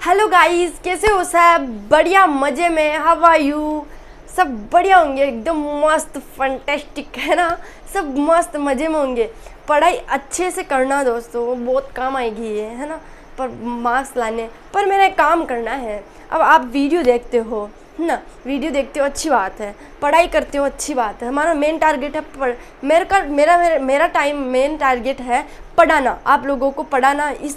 Hello guys, कैसे हो सब? बढ़िया, मज़े में। How are you? सब बढ़िया होंगे, एकदम मस्त फंटेस्टिक, है ना। सब मस्त मज़े में होंगे। पढ़ाई अच्छे से करना दोस्तों, बहुत काम आएगी ये, है ना। पर मार्क्स लाने पर मेरा एक काम करना है। अब आप वीडियो देखते हो, है ना, वीडियो देखते हो अच्छी बात है, पढ़ाई करते हो अच्छी बात है। हमारा मेन टारगेट है मेरा टाइम मेन टारगेट है पढ़ाना, आप लोगों को पढ़ाना, इस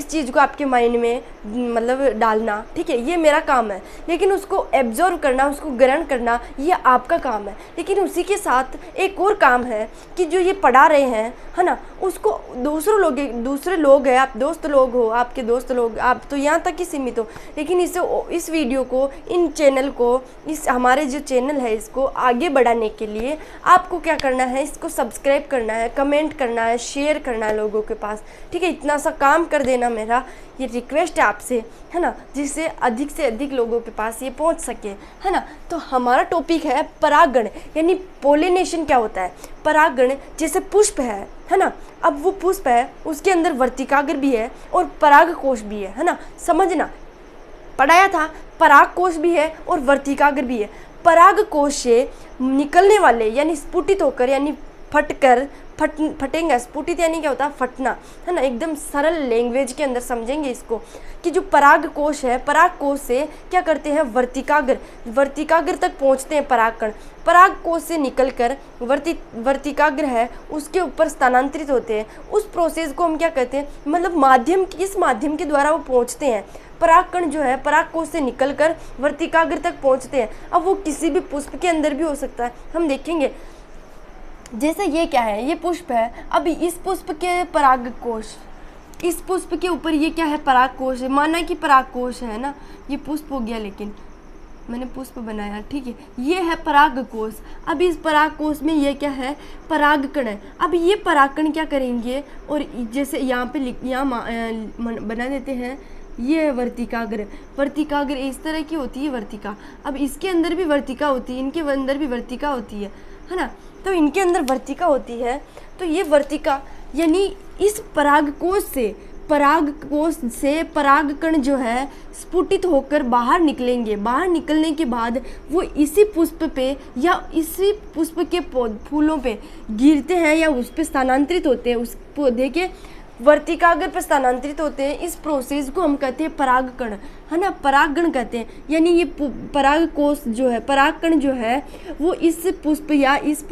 चीज़ को आपके माइंड में मतलब डालना, ठीक है। ये मेरा काम है, लेकिन उसको एब्जॉर्व करना, उसको ग्रहण करना, ये आपका काम है। लेकिन उसी के साथ एक और काम है कि जो ये पढ़ा रहे हैं, है ना, उसको दूसरे लोग हैं, आप दोस्त लोग हो, आपके दोस्त लोग, आप तो यहाँ तक ही सीमित हो, लेकिन इस वीडियो को, इन चैनल को, इस हमारे जो चैनल है इसको आगे बढ़ाने के लिए आपको क्या करना है, इसको सब्सक्राइब करना है, कमेंट करना है, शेयर करना है लोगों के पास, ठीक है। इतना सा काम कर देना, मेरा ये रिक्वेस्ट है आपसे, है ना, जिससे अधिक से अधिक लोगों के पास ये पहुंच सके, है ना। तो हमारा टॉपिक है परागण, यानी पोलिनेशन क्या होता है। परागण जैसे पुष्प है ना। अब वो पुष्प है, उसके अंदर वर्तिकाग्र भी है और परागकोश भी है ना। समझना, पढ़ाया था, परागकोश भी है और वर्तिकाग्र भी है। परागकोश से निकलने वाले यानी स्फुटित होकर, यानी फटेंगे। स्फुटित यानी क्या होता है? फटना, है ना। एकदम सरल लैंग्वेज के अंदर समझेंगे इसको कि जो परागकोश है, परागकोश से क्या करते हैं? वर्तिकाग्र तक पहुंचते हैं परागकण। परागकोश से निकलकर वर्तिकाग्र है उसके ऊपर स्थानांतरित होते हैं। उस प्रोसेस को हम क्या कहते हैं? मतलब किस माध्यम के द्वारा वो पहुंचते हैं? परागकण जो है परागकोश से निकलकर वर्तिकाग्र तक पहुंचते हैं। अब वो किसी भी पुष्प के अंदर भी हो सकता है, हम देखेंगे। जैसे ये क्या है? ये पुष्प है। अब इस पुष्प के परागकोश, इस पुष्प के ऊपर ये क्या है? परागकोश है। माना कि परागकोश है ना, ये पुष्प हो गया, लेकिन मैंने पुष्प बनाया, ठीक है। ये है परागकोश। अब इस परागकोश में ये क्या है? परागकण है। अब ये परागकण क्या करेंगे? और जैसे यहाँ पे बना देते हैं, ये है वर्तिकाग्र। वर्तिकाग्र इस तरह की होती है वर्तिका। अब इसके अंदर भी वर्तिका होती है, इनके अंदर भी वर्तिका होती है ना। तो इनके अंदर वर्तिका होती है, तो ये वर्तिका यानी इस परागकोश से परागकण जो है स्फुटित होकर बाहर निकलेंगे। बाहर निकलने के बाद वो इसी पुष्प पे या इसी पुष्प के फूलों पे गिरते हैं या उस पे स्थानांतरित होते हैं, उस पौधे के वर्तिकाग्र पर स्थानांतरित होते हैं। इस प्रोसेस को हम कहते हैं परागकण, है ना, परागण कहते हैं। यानी ये परागकोश जो है, परागकण जो है, वो इस पुष्प या इस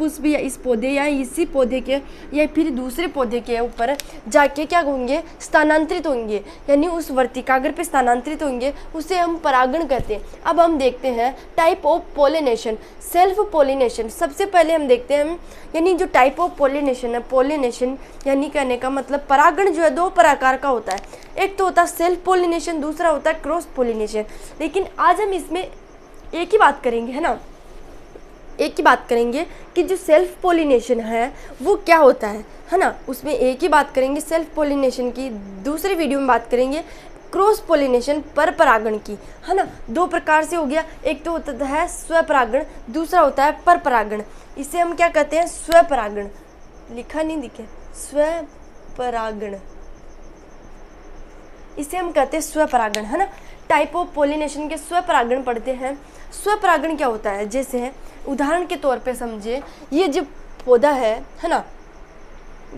पौधे या इसी पौधे के या फिर दूसरे पौधे के ऊपर जाके क्या होंगे? स्थानांतरित होंगे, यानी उस वर्तिकाग्र पे स्थानांतरित होंगे, उसे हम परागण कहते हैं। अब हम देखते हैं type of pollination, self pollination. सबसे पहले हम देखते हैं यानी जो टाइप ऑफ पोलिनेशन है, पोलिनेशन यानी कहने का मतलब परागण जो है दो प्रकार का होता है। एक तो होता है सेल्फ पोलिनेशन, दूसरा होता है क्रॉस पोलिनेशन। लेकिन आज हम इसमें एक ही बात करेंगे, है ना, एक ही बात करेंगे कि जो सेल्फ पोलिनेशन है वो क्या होता है ना। उसमें एक ही बात करेंगे सेल्फ पोलिनेशन की। दूसरी वीडियो में बात करेंगे क्रॉस पोलिनेशन, पर परागण की, है ना। दो प्रकार से हो गया, एक तो होता है स्वपरागण, दूसरा होता है पर परागण। इसे हम क्या कहते हैं? स्वपरागण। लिखा नहीं दिखे, स्वपरागण, इसे हम कहते हैं स्वपरागण, है ना। टाइप ऑफ पोलिनेशन के स्वपरागण पढ़ते हैं। स्वपरागण क्या होता है? जैसे उदाहरण के तौर पे समझे, ये जो पौधा है ना,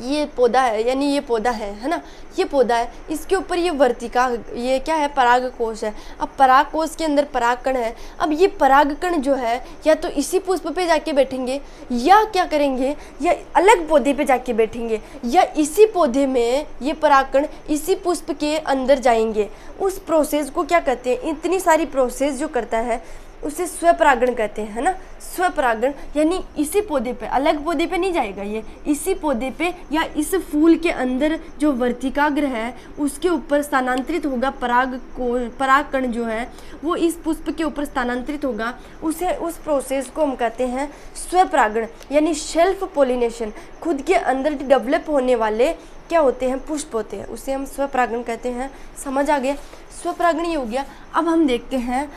ये पौधा है, यानी ये पौधा है ना, ये पौधा है, इसके ऊपर ये वर्तिका, ये क्या है? परागकोश है। अब परागकोश के अंदर परागकण है। अब ये परागकण जो है या तो इसी पुष्प पे जाके बैठेंगे, या क्या करेंगे? या अलग पौधे पे जाके बैठेंगे, या इसी पौधे में ये परागकण इसी पुष्प के अंदर जाएंगे। उस प्रोसेस को क्या कहते हैं? इतनी सारी प्रोसेस जो करता है उसे स्वपरागण कहते हैं, है ना। स्वपरागण यानी इसी पौधे पे, अलग पौधे पे नहीं जाएगा, ये इसी पौधे पे या इस फूल के अंदर जो वर्तिकाग्र है उसके ऊपर स्थानांतरित होगा। परागकण जो है वो इस पुष्प के ऊपर स्थानांतरित होगा। उस प्रोसेस को हम कहते हैं स्वपरागण, यानी सेल्फ पोलिनेशन। खुद के अंदर डेवलप होने वाले क्या होते हैं? पुष्प होते हैं, उसे हम स्वपरागण कहते हैं। समझ आ गया? स्वपरागण ये हो गया। अब हम देखते हैं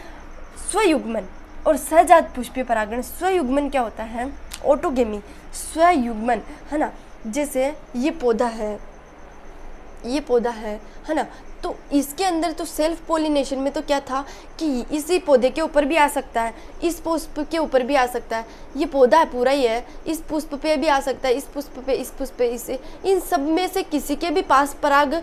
स्वयुग्मन और सहजात पुष्पीय परागण। स्वयुग्मन क्या होता है? ऑटोगेमी। स्वयुग्मन, है ना। जैसे ये पौधा है, ये पौधा है ना, तो इसके अंदर तो सेल्फ पोलिनेशन में तो क्या था कि इसी पौधे के ऊपर भी आ सकता है, इस पुष्प के ऊपर भी आ सकता है, ये पौधा है पूरा ही है, इस पुष्प पे भी आ सकता है, इस पुष्प पे, इस पुष्प पे, इसे, इन सब में से किसी के भी पास पराग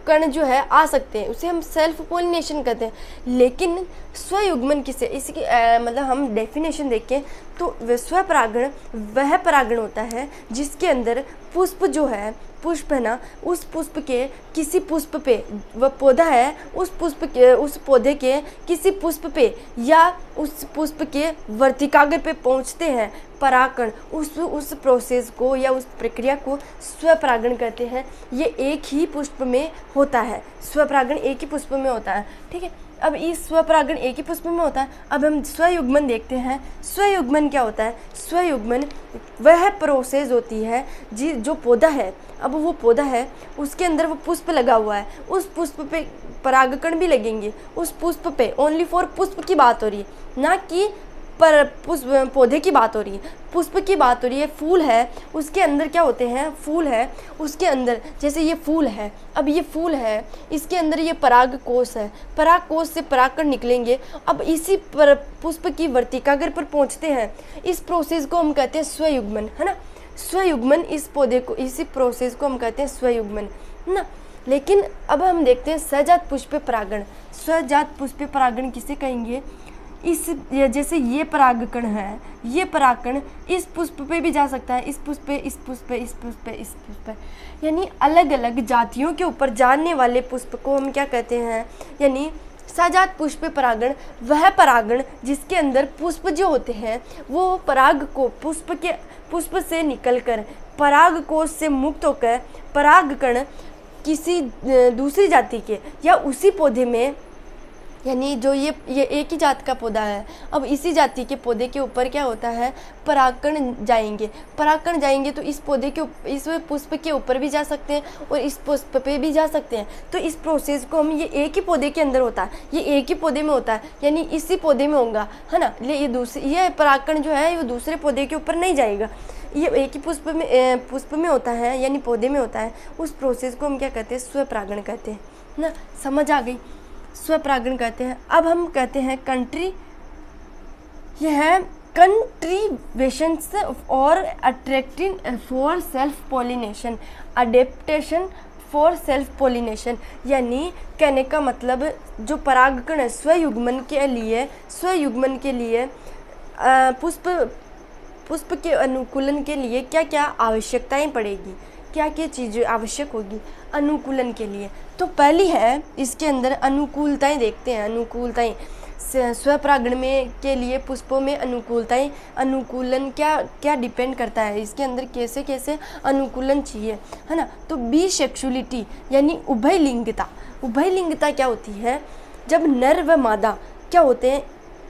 कण जो है आ सकते हैं, उसे हम सेल्फ पोलिनेशन कहते हैं। लेकिन स्वयुग्मन किसे, इसकी मतलब हम डेफिनेशन देखें तो स्वपरागण वह परागण होता है जिसके अंदर पुष्प जो है, पुष्प है ना, उस पुष्प के किसी पुष्प पे, वह पौधा है उस पुष्प के, उस पौधे के किसी पुष्प पे या उस पुष्प के वर्तिकाग्र पे पहुंचते हैं परागकण, उस प्रोसेस को या उस प्रक्रिया को स्वपरागण कहते हैं। ये एक ही पुष्प में होता है, स्वपरागण एक ही पुष्प में होता है, ठीक है। अब इस स्वपरागण एक ही पुष्प में होता है। अब हम स्वयुग्मन देखते हैं। स्वयुग्मन क्या होता है? स्वयुग्मन वह प्रोसेस होती है जो पौधा है, अब वो पौधा है उसके अंदर वो पुष्प लगा हुआ है, उस पुष्प पे परागकण भी लगेंगे, उस पुष्प पे ओनली फॉर पुष्प की बात हो रही है, ना कि पर पुष्प पौधे की बात हो रही है, पुष्प की बात हो रही है। फूल है उसके अंदर क्या होते हैं, फूल है उसके अंदर, जैसे ये फूल है, अब ये फूल है इसके अंदर ये पराग कोश है, पराग कोश से परागकण निकलेंगे, अब इसी पर पुष्प की वर्तिकाग्र पर पहुंचते हैं। इस प्रोसेस को हम कहते हैं स्वयुग्मन, है ना, स्वयुग्मन। इस पौधे को, इसी प्रोसेस को हम कहते हैं स्वयुग्मन, है ना। लेकिन अब हम देखते हैं सहजात पुष्प परागण। सहजात पुष्प परागण किसे कहेंगे? इस जैसे ये परागकण है, ये परागकण इस पुष्प पे भी जा सकता है, इस पुष्प पे, इस पुष्प पे, इस पुष्प पे, इस पुष्प पे, यानी अलग अलग जातियों के ऊपर जाने वाले पुष्प को हम क्या कहते हैं? यानी सहजात पुष्प परागण वह परागण जिसके अंदर पुष्प जो होते हैं वो पराग को पुष्प से निकलकर पराग कोश से मुक्त होकर परागकण किसी दूसरी जाति के या उसी पौधे में, यानी जो ये एक ही जात का पौधा है, अब इसी जाति के पौधे के ऊपर क्या होता है? परागकण जाएंगे, परागकण जाएंगे तो इस पौधे के इस पुष्प के ऊपर भी जा सकते हैं और इस पुष्प पे भी जा सकते हैं। तो इस प्रोसेस को हम, ये एक ही पौधे के अंदर होता है, ये एक ही पौधे में होता है, यानी इसी पौधे में होगा, है ना। ये परागकण जो है वो दूसरे पौधे के ऊपर नहीं जाएगा, ये एक ही पुष्प में होता है, यानी पौधे में होता है। उस प्रोसेस को हम क्या कहते हैं? स्वपरागण कहते हैं, ना। समझ आ गई? स्वपरागण कहते हैं। अब हम कहते हैं कंट्री, यह है कंट्रीवेशंस और attracting for self pollination, adaptation for self pollination, यानी कहने का मतलब जो परागकण है स्वयुग्मन के लिए पुष्प के अनुकूलन के लिए क्या क्या आवश्यकताएं पड़ेगी, क्या क्या चीज़ें आवश्यक होगी अनुकूलन के लिए। तो पहली है इसके अंदर अनुकूलताएं, देखते हैं अनुकूलताएं स्वपरागण में के लिए पुष्पों में अनुकूलताएं, अनुकूलन क्या क्या डिपेंड करता है, इसके अंदर कैसे कैसे अनुकूलन चाहिए, है ना। तो बीसेक्सुअलिटी यानी उभयलिंगता। उभयलिंगता क्या होती है? जब नर व मादा क्या होते हैं,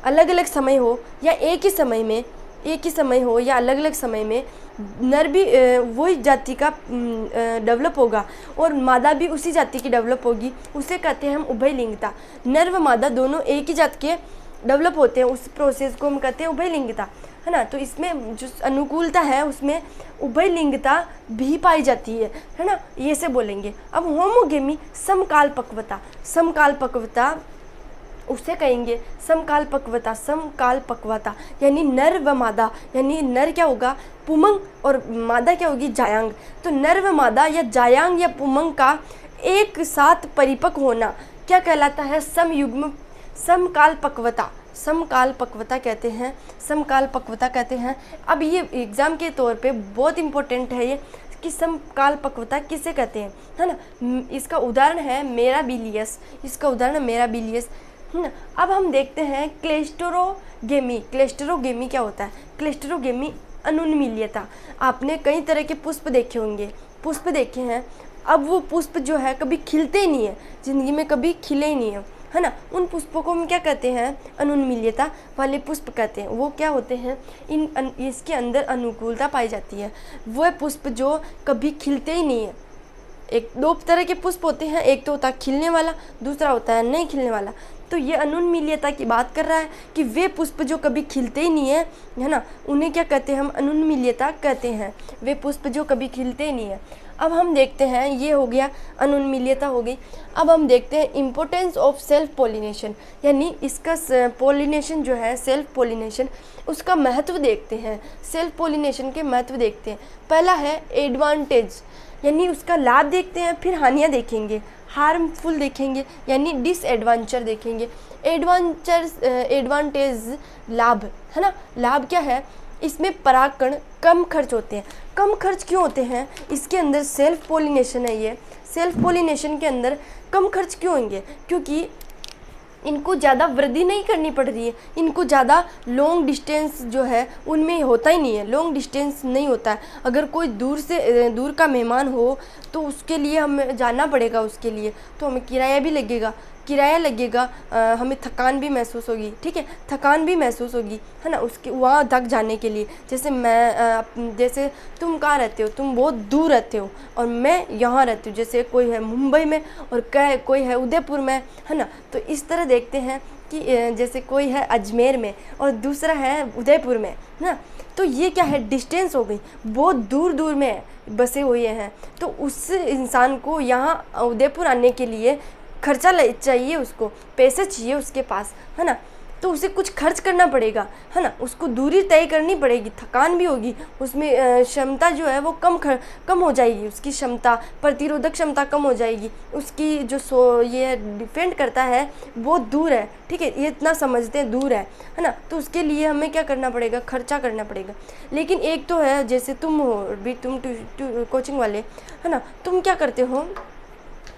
अलग अलग समय हो या एक ही समय हो या अलग अलग समय में, नर भी वही जाति का डेवलप होगा और मादा भी उसी जाति की डेवलप होगी, उसे कहते हैं हम उभयलिंगता। नर व मादा दोनों एक ही जात के डेवलप होते हैं, उस प्रोसेस को हम कहते हैं उभयलिंगता, है ना। तो इसमें जो अनुकूलता है उसमें उभयलिंगता भी पाई जाती है ना, ये से बोलेंगे। अब होमोगेमी समकाल पक्वता उसे कहेंगे समकाल पक्वता, यानी नर व मादा, यानी नर क्या होगा? पुमंग, और मादा क्या होगी? जायांग। तो नर व मादा या जायांग या पुमंग का एक साथ परिपक्व होना क्या कहलाता है? समकाल पक्वता कहते हैं। अब ये एग्जाम के तौर पे बहुत इंपॉर्टेंट है ये कि समकाल पक्वता किसे कहते हैं, है ना। इसका उदाहरण है मेराबिलियस, है ना। अब हम देखते हैं क्लेस्टरोगेमी क्या होता है? क्लेस्टरोगेमी अनुन्मील्यता। आपने कई तरह के पुष्प देखे हैं। अब वो पुष्प जो है कभी खिलते ही नहीं है, जिंदगी में कभी खिले ही नहीं है ना। उन पुष्पों को हम क्या कहते हैं? अनुन्मील्यता वाले पुष्प कहते हैं। वो क्या होते हैं? इसके अंदर अनुकूलता पाई जाती है। वह पुष्प जो कभी खिलते ही नहीं है। एक दो तरह के पुष्प होते हैं, एक तो होता है खिलने वाला, दूसरा होता है नहीं खिलने वाला। तो ये अनुन्मील्यता की बात कर रहा है कि वे पुष्प जो कभी खिलते ही नहीं है ना, उन्हें क्या कहते हैं? हम अनुन्मील्यता कहते हैं, वे पुष्प जो कभी खिलते ही नहीं है। अब हम देखते हैं, ये हो गया अनुन्मीलियता हो गई। अब हम देखते हैं इम्पोर्टेंस ऑफ सेल्फ पोलिनेशन, यानी इसका पोलिनेशन जो है, सेल्फ पोलिनेशन, उसका महत्व देखते हैं, सेल्फ पोलिनेशन के महत्व देखते हैं। पहला है एडवांटेज, यानी उसका लाभ देखते हैं, फिर हानियाँ देखेंगे, हार्मफुल देखेंगे, यानी डिसएडवांचर देखेंगे। एडवांटेज लाभ है ना, लाभ क्या है, इसमें परागकण कम खर्च होते हैं। कम खर्च क्यों होते हैं, इसके अंदर सेल्फ पोलिनेशन है, ये सेल्फ पोलिनेशन के अंदर कम खर्च क्यों होंगे, क्योंकि इनको ज़्यादा वृद्धि नहीं करनी पड़ रही है, इनको ज़्यादा लॉन्ग डिस्टेंस जो है उनमें होता ही नहीं है, लॉन्ग डिस्टेंस नहीं होता है। अगर कोई दूर का मेहमान हो तो उसके लिए हमें जाना पड़ेगा, उसके लिए तो हमें किराया भी लगेगा, हमें थकान भी महसूस होगी, ठीक है, थकान भी महसूस होगी, है ना, उसके वहाँ तक जाने के लिए। जैसे तुम कहाँ रहते हो, तुम बहुत दूर रहते हो और मैं यहाँ रहती हूँ, जैसे कोई है मुंबई में और कोई है उदयपुर में, है ना, तो इस तरह देखते हैं कि जैसे कोई है अजमेर में और दूसरा है उदयपुर में, ना, तो ये क्या है, डिस्टेंस हो गई, बहुत दूर में बसे हुए हैं। तो उस इंसान को यहाँ उदयपुर आने के लिए खर्चा चाहिए, उसको पैसे चाहिए उसके पास, है ना, तो उसे कुछ खर्च करना पड़ेगा, है ना, उसको दूरी तय करनी पड़ेगी, थकान भी होगी, उसमें क्षमता जो है वो कम हो जाएगी, उसकी क्षमता, प्रतिरोधक क्षमता कम हो जाएगी, उसकी जो ये डिपेंड करता है वो दूर है, ठीक है, ये इतना समझते हैं दूर है ना, तो उसके लिए हमें क्या करना पड़ेगा, खर्चा करना पड़ेगा। लेकिन एक तो है, जैसे तुम हो भी, तुम कोचिंग वाले, है ना, तुम क्या करते हो,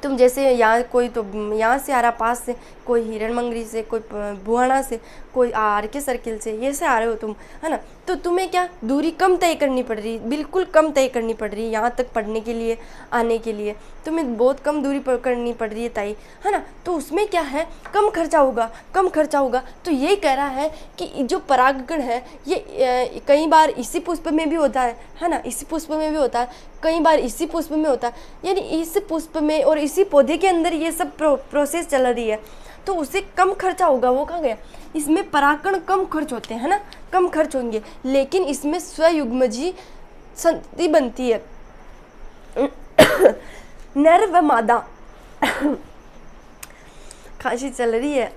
तुम जैसे यहाँ कोई तो यहाँ से आ रहा, पास से कोई हिरणमंगरी से, कोई बुहाना से, कोई RK सर्किल से, ये से आ रहे हो तुम, है ना, तो तुम्हें क्या दूरी कम तय करनी पड़ रही, बिल्कुल कम तय करनी पड़ रही है, यहाँ तक पढ़ने के लिए आने के लिए तुम्हें बहुत कम दूरी करनी पड़ रही है तय, है ना, तो उसमें क्या है, कम खर्चा होगा। तो ये कह रहा है कि जो परागकण है ये कई बार इसी पुष्प में भी होता है ना, इसी पुष्प में भी होता है, कई बार इसी पुष्प में होता है, यानी इस पुष्प में और इसी पौधे के अंदर ये सब प्रोसेस चल रही है, तो उसे कम खर्चा होगा। वो कहाँ गया, इसमें परागकण कम खर्च होते हैं ना, कम खर्च होंगे, लेकिन इसमें स्वयुग्मजी संतति बनती है। नर व मादा खांसी चल रही है।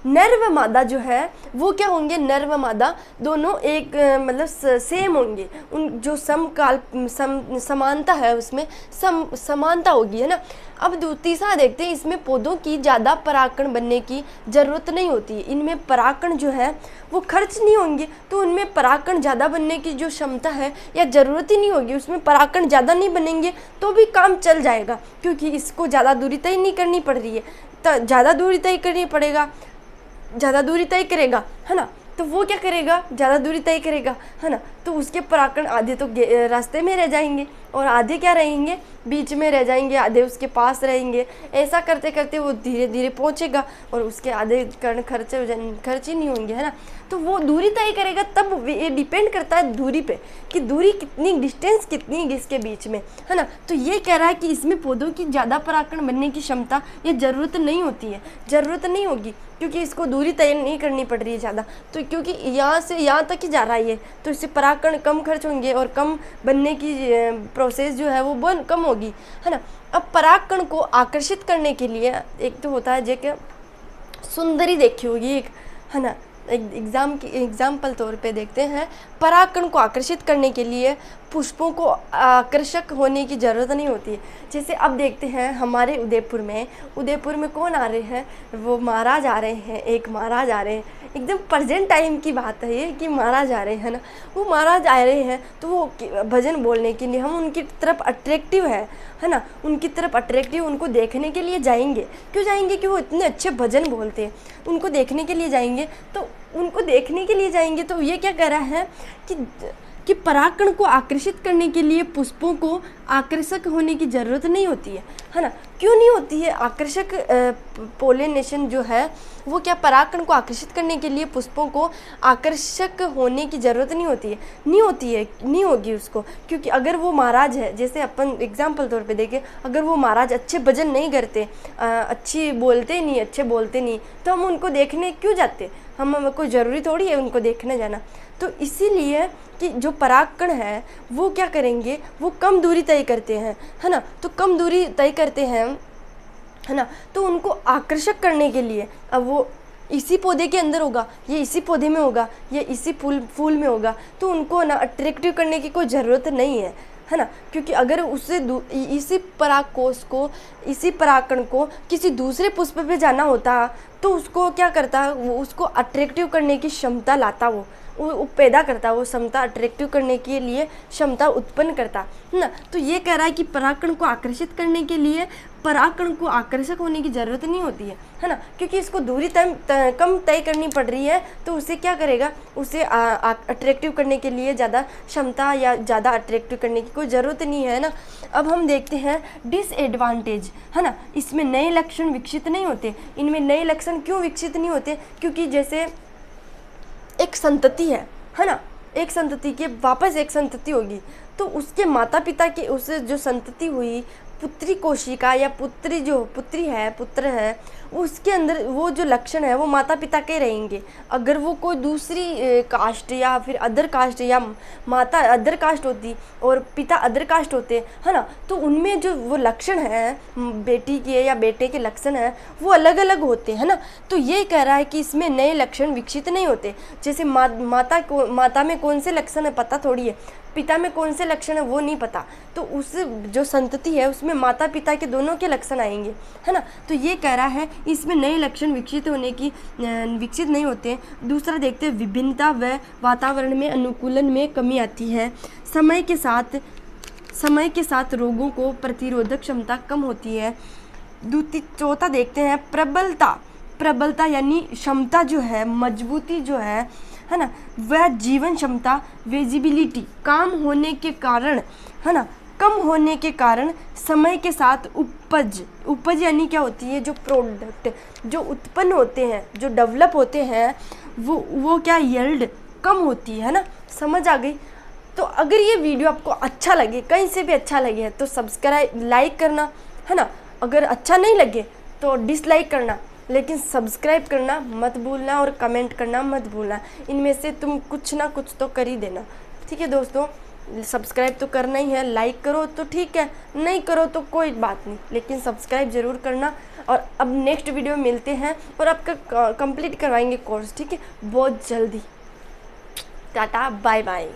नर व मादा जो है वो क्या होंगे, नर व मादा दोनों एक मतलब सेम होंगे, उन जो समानता है उसमें समानता होगी, है ना। अब तीसरा देखते हैं, इसमें पौधों की ज़्यादा परागकण बनने की ज़रूरत नहीं होती है, इनमें परागकण जो है वो खर्च नहीं होंगे, तो उनमें परागकण ज़्यादा बनने की जो क्षमता है या ज़रूरत ही नहीं होगी, उसमें परागकण ज़्यादा नहीं बनेंगे तो भी काम चल जाएगा, क्योंकि इसको ज़्यादा दूरी तय नहीं करनी पड़ रही है, तो ज़्यादा दूरी तय करनी पड़ेगा, ज़्यादा दूरी तय करेगा, है ना, तो वो क्या करेगा, ज़्यादा दूरी तय करेगा, है ना, तो उसके परागकण आधे तो रास्ते में रह जाएंगे और आधे क्या रहेंगे, बीच में रह जाएंगे, आधे उसके पास रहेंगे। ऐसा करते करते वो धीरे धीरे पहुंचेगा और उसके आधे कण खर्च ही नहीं होंगे, है ना, तो वो दूरी तय करेगा। तब ये डिपेंड करता है दूरी पे कि दूरी कितनी, डिस्टेंस कितनी इसके बीच में, है ना। तो ये कह रहा है कि इसमें पौधों की ज़्यादा परागकण बनने की क्षमता ये ज़रूरत नहीं होती है, ज़रूरत नहीं होगी, क्योंकि इसको दूरी तय नहीं करनी पड़ रही है ज़्यादा, तो क्योंकि यहाँ से यहाँ तक ही जा रहा है ये, तो इससे परागकण कम खर्च होंगे और कम बनने की प्रोसेस जो है वो कम होगी, है ना। अब परागकण को आकर्षित करने के लिए एक तो होता है जो कि सुंदरी देखी होगी एक, है ना, एग्जाम्पल तौर पे देखते हैं, परागकण को आकर्षित करने के लिए पुष्पों को आकर्षक होने की ज़रूरत नहीं होती है। जैसे अब देखते हैं हमारे उदयपुर में कौन आ रहे हैं, वो महाराज आ रहे हैं, एक महाराज आ रहे हैं, एकदम प्रेजेंट टाइम की बात है ये कि महाराज आ रहे हैं ना, वो महाराज आ रहे हैं तो वो भजन बोलने के लिए हम उनकी तरफ अट्रैक्टिव है ना, उनकी तरफ अट्रैक्टिव, उनको देखने के लिए जाएंगे। क्यों जाएंगे, कि वो इतने अच्छे भजन बोलते हैं, उनको देखने के लिए जाएंगे। तो उनको देखने के लिए जाएंगे तो ये क्या कह रहा है कि परागकण को आकर्षित करने के लिए पुष्पों को आकर्षक होने की ज़रूरत नहीं होती है ना। क्यों नहीं होती है, आकर्षक पोलिनेशन जो है वो क्या, परागकण को आकर्षित करने के लिए पुष्पों को आकर्षक होने की ज़रूरत नहीं होगी उसको, क्योंकि अगर वो महाराज है, जैसे अपन एग्जाम्पल तौर पे देखें, अगर वो महाराज अच्छे भजन नहीं करते, अच्छे बोलते नहीं, तो हम उनको देखने क्यों जाते, हमें कोई ज़रूरी थोड़ी है उनको देखने जाना। तो इसीलिए कि जो परागकण है वो क्या करेंगे, वो कम दूरी तय करते हैं, है ना। तो कम दूरी तय करते हैं, है ना, तो उनको आकर्षक करने के लिए, अब वो इसी पौधे के अंदर होगा, ये इसी पौधे में होगा, ये इसी फूल में होगा, तो उनको ना अट्रैक्टिव करने की कोई ज़रूरत नहीं है ना। क्योंकि अगर उससे इसी परागकोश को, इसी परागकण को किसी दूसरे पुष्प पे जाना होता तो उसको क्या करता, वो उसको अट्रैक्टिव करने की क्षमता लाता, वो पैदा करता, वो क्षमता अट्रैक्टिव करने के लिए क्षमता उत्पन्न करता, है ना। तो ये कह रहा है कि परागकण को आकर्षित करने के लिए परागकण को आकर्षक होने की ज़रूरत नहीं होती है ना, क्योंकि इसको दूरी कम तय करनी पड़ रही है, तो उसे क्या करेगा, उसे अट्रैक्टिव करने के लिए ज़्यादा क्षमता या ज़्यादा अट्रैक्टिव करने की कोई ज़रूरत नहीं है ना। अब हम देखते हैं डिसएडवांटेज, है ना। इसमें नए लक्षण विकसित नहीं होते। इनमें नए लक्षण क्यों विकसित नहीं होते, क्योंकि जैसे एक संतति है ना, एक संतति के वापस एक संतति होगी, तो उसके माता पिता के उससे जो संतति हुई, पुत्री कोशिका या पुत्र है, उसके अंदर वो जो लक्षण है वो माता पिता के रहेंगे। अगर वो कोई दूसरी कास्ट या फिर अदर कास्ट, या माता अदर कास्ट होती और पिता अदर कास्ट होते, है ना, तो उनमें जो वो लक्षण है बेटी के या बेटे के लक्षण है वो अलग अलग होते हैं ना। तो ये कह रहा है कि इसमें नए लक्षण विकसित नहीं होते। जैसे माता में कौन से लक्षण है पता थोड़ी है, पिता में कौन से लक्षण है वो नहीं पता, तो उस जो संतति है उसमें माता पिता के दोनों के लक्षण आएंगे, है ना। तो ये कह रहा है इसमें नए लक्षण विकसित नहीं होते। दूसरा देखते हैं, विभिन्नता व वातावरण में अनुकूलन में कमी आती है। समय के साथ रोगों को प्रतिरोधक क्षमता कम होती है। चौथा देखते हैं, प्रबलता यानी क्षमता जो है, मजबूती जो है ना, वह जीवन क्षमता, विजिबिलिटी काम होने के कारण, है ना, कम होने के कारण समय के साथ उपज यानी क्या होती है, जो प्रोडक्ट जो उत्पन्न होते हैं, जो डेवलप होते हैं, वो क्या यील्ड कम होती है ना। समझ आ गई। तो अगर ये वीडियो आपको अच्छा लगे, कहीं से भी अच्छा लगे तो सब्सक्राइब लाइक करना, है ना। अगर अच्छा नहीं लगे तो डिसलाइक करना, लेकिन सब्सक्राइब करना मत भूलना और कमेंट करना मत भूलना। इनमें से तुम कुछ ना कुछ तो कर ही देना, ठीक है दोस्तों। सब्सक्राइब तो करना ही है, लाइक करो तो ठीक है, नहीं करो तो कोई बात नहीं, लेकिन सब्सक्राइब ज़रूर करना। और अब नेक्स्ट वीडियो में मिलते हैं और आपका कंप्लीट करवाएंगे कोर्स, ठीक है, बहुत जल्दी। Tata bye bye.